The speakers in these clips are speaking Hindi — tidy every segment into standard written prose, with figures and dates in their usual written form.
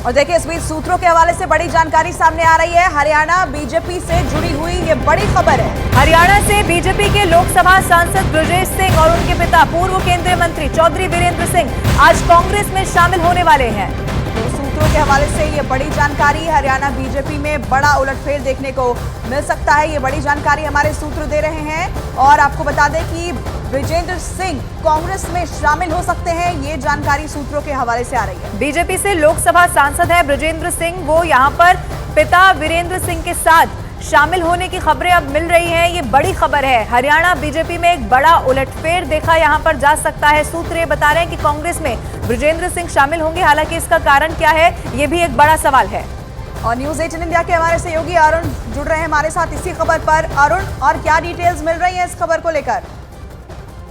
और देखिए इस बीच सूत्रों के हवाले से बड़ी जानकारी सामने आ रही है। हरियाणा बीजेपी से जुड़ी हुई ये बड़ी खबर है। हरियाणा से बीजेपी के लोकसभा सांसद ब्रजेश सिंह और उनके पिता पूर्व केंद्रीय मंत्री चौधरी वीरेंद्र सिंह आज कांग्रेस में शामिल होने वाले हैं। तो सूत्रों के हवाले से ये बड़ी जानकारी, हरियाणा बीजेपी में बड़ा उलटफेर देखने को मिल सकता है। ये बड़ी जानकारी हमारे सूत्र दे रहे हैं और आपको बता दें कि ब्रजेंद्र सिंह कांग्रेस में शामिल हो सकते हैं। ये जानकारी सूत्रों के हवाले से आ रही है। बीजेपी से लोकसभा सांसद है ब्रजेंद्र सिंह, वो यहाँ पर पिता वीरेंद्र सिंह के साथ शामिल होने की खबरें अब मिल रही हैं। ये बड़ी खबर है। हरियाणा बीजेपी में एक बड़ा उलटफेर देखा यहाँ पर जा सकता है। सूत्र ये बता रहे हैं कि कांग्रेस में ब्रजेंद्र सिंह शामिल होंगे। हालांकि इसका कारण क्या है, ये भी एक बड़ा सवाल है। और न्यूज 18 इंडिया के हमारे सहयोगी अरुण जुड़ रहे हैं हमारे साथ इसी खबर पर। अरुण, और क्या डिटेल्स मिल रही है इस खबर को लेकर?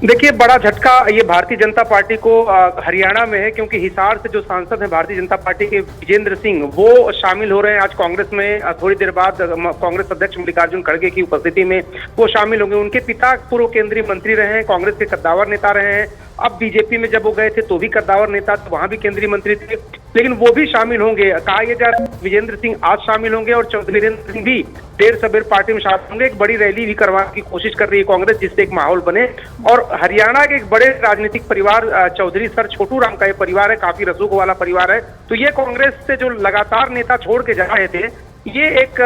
देखिए, बड़ा झटका ये भारतीय जनता पार्टी को हरियाणा में है, क्योंकि हिसार से जो सांसद हैं भारतीय जनता पार्टी के विजेंद्र सिंह, वो शामिल हो रहे हैं आज कांग्रेस में। थोड़ी देर बाद कांग्रेस अध्यक्ष मल्लिकार्जुन खड़गे की उपस्थिति में वो शामिल होंगे। उनके पिता पूर्व केंद्रीय मंत्री रहे हैं, कांग्रेस के कद्दावर नेता रहे हैं। अब बीजेपी में जब वो गए थे तो भी कद्दावर नेता, तो वहां भी केंद्रीय मंत्री थे, लेकिन वो भी शामिल होंगे। कहा यह जा रहा है विजेंद्र सिंह आज शामिल होंगे और चौधरी वीरेंद्र सिंह भी देर सबेर पार्टी में शामिल होंगे। एक बड़ी रैली भी करवाने की कोशिश कर रही है कांग्रेस, जिससे एक माहौल बने। और हरियाणा के एक बड़े राजनीतिक परिवार चौधरी सर छोटू राम का ये परिवार है, काफी रसूख वाला परिवार है। तो ये कांग्रेस से जो लगातार नेता छोड़ के जा रहे थे, ये एक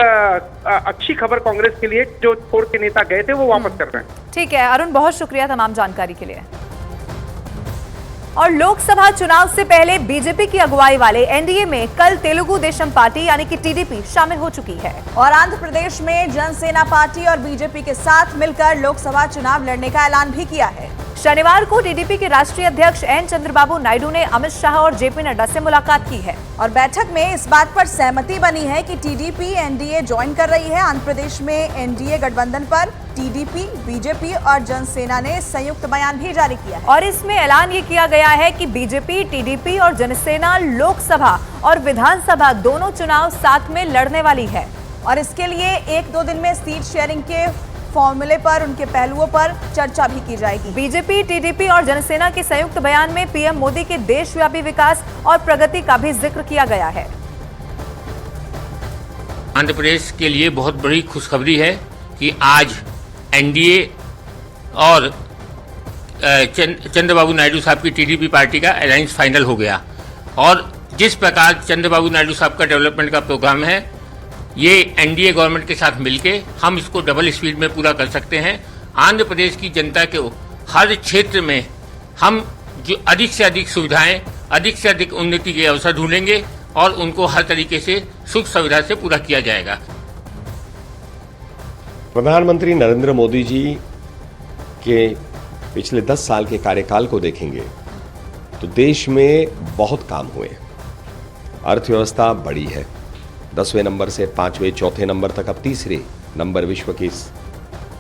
अच्छी खबर कांग्रेस के लिए। जो छोड़ के नेता गए थे वो वापस कर रहे हैं। ठीक है अरुण, बहुत शुक्रिया तमाम जानकारी के लिए। और लोकसभा चुनाव से पहले बीजेपी की अगुवाई वाले एनडीए में कल तेलुगु देशम पार्टी यानी कि टीडीपी शामिल हो चुकी है। और आंध्र प्रदेश में जनसेना पार्टी और बीजेपी के साथ मिलकर लोकसभा चुनाव लड़ने का ऐलान भी किया है। शनिवार को टीडीपी के राष्ट्रीय अध्यक्ष एन चंद्रबाबू नायडू ने अमित शाह और जेपी नड्डा से मुलाकात की है। और बैठक में इस बात पर सहमति बनी है कि टीडीपी एनडीए ज्वाइन कर रही है। आंध्र प्रदेश में एनडीए गठबंधन पर टीडीपी, बीजेपी और जनसेना ने संयुक्त बयान भी जारी किया है। और इसमें ऐलान ये किया गया है कि बीजेपी, टीडीपी और जनसेना लोकसभा और विधानसभा दोनों चुनाव साथ में लड़ने वाली है। और इसके लिए 1-2 दिन में सीट शेयरिंग के फॉर्मूले पर, उनके पहलुओं पर चर्चा भी की जाएगी। बीजेपी, टीडीपी और जनसेना के संयुक्त बयान में पीएम मोदी के देशव्यापी विकास और प्रगति का भी जिक्र किया गया है। आंध्र प्रदेश के लिए बहुत बड़ी खुशखबरी है कि आज एनडीए और चंद्रबाबू नायडू साहब की टीडीपी पार्टी का अलायंस फाइनल हो गया। और जिस प्रकार चंद्रबाबू नायडू साहब का डेवलपमेंट का प्रोग्राम है, ये एनडीए गवर्नमेंट के साथ मिलके हम इसको डबल स्पीड में पूरा कर सकते हैं। आंध्र प्रदेश की जनता को हर क्षेत्र में हम जो अधिक से अधिक सुविधाएं, अधिक से अधिक उन्नति के अवसर ढूंढेंगे और उनको हर तरीके से सुख सुविधा से पूरा किया जाएगा। प्रधानमंत्री नरेंद्र मोदी जी के पिछले 10 साल के कार्यकाल को देखेंगे तो देश में बहुत काम हुए। अर्थव्यवस्था बड़ी है, 10वें नंबर से 5वें, 4थे नंबर तक, अब 3रे नंबर विश्व की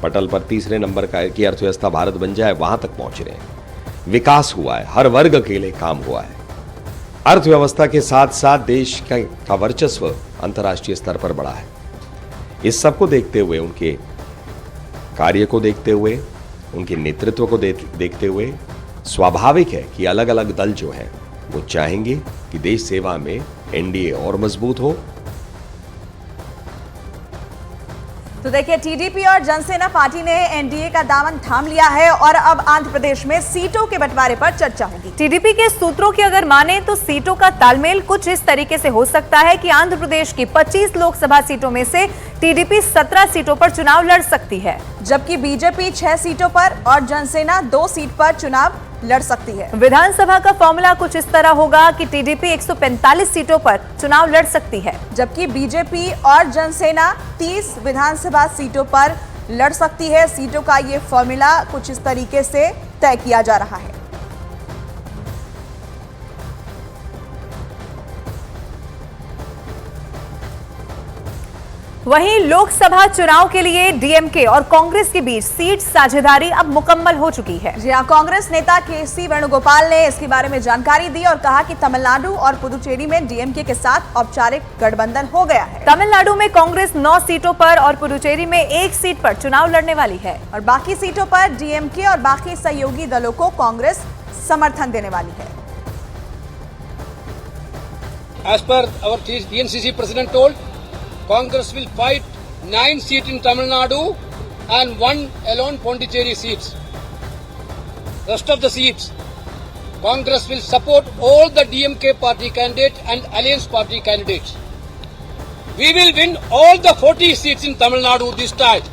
पटल पर 3रे नंबर की अर्थव्यवस्था भारत बन जाए, वहां तक पहुंच रहे हैं। विकास हुआ है, हर वर्ग के लिए काम हुआ है। अर्थव्यवस्था के साथ साथ देश का वर्चस्व अंतर्राष्ट्रीय स्तर पर बढ़ा है। इस सब को देखते हुए, उनके कार्य को देखते हुए, उनके नेतृत्व को देखते हुए स्वाभाविक है कि अलग अलग दल जो हैं वो चाहेंगे कि देश सेवा में एनडीए और मजबूत हो। तो देखिए, टीडीपी और जनसेना पार्टी ने एनडीए का दामन थाम लिया है और अब आंध्र प्रदेश में सीटों के बंटवारे पर चर्चा होगी। टीडीपी के सूत्रों की अगर माने तो सीटों का तालमेल कुछ इस तरीके से हो सकता है कि आंध्र प्रदेश की 25 लोकसभा सीटों में से टीडीपी 17 सीटों पर चुनाव लड़ सकती है, जबकि बीजेपी 6 सीटों पर और जनसेना 2 सीट पर चुनाव लड़ सकती है। विधानसभा का फॉर्मूला कुछ इस तरह होगा कि टीडीपी 145 सीटों पर चुनाव लड़ सकती है, जबकि बीजेपी और जनसेना 30 विधानसभा सीटों पर लड़ सकती है। सीटों का ये फॉर्मूला कुछ इस तरीके से तय किया जा रहा है। वहीं लोकसभा चुनाव के लिए डीएमके और कांग्रेस के बीच सीट साझेदारी अब मुकम्मल हो चुकी है। जी हां, कांग्रेस नेता केसी वेणुगोपाल ने इसके बारे में जानकारी दी और कहा कि तमिलनाडु और पुदुचेरी में डीएमके के साथ औपचारिक गठबंधन हो गया है। तमिलनाडु में कांग्रेस 9 सीटों पर और पुदुचेरी में 1 सीट पर चुनाव लड़ने वाली है और बाकी सीटों पर डीएमके और बाकी सहयोगी दलों को कांग्रेस समर्थन देने वाली है। as per our TNCC president told, Congress will fight 9 seats in Tamil Nadu and 1 alone Pondicherry seats. Rest of the seats, Congress will support all the DMK party candidates and Alliance party candidates. We will win all the 40 seats in Tamil Nadu this time.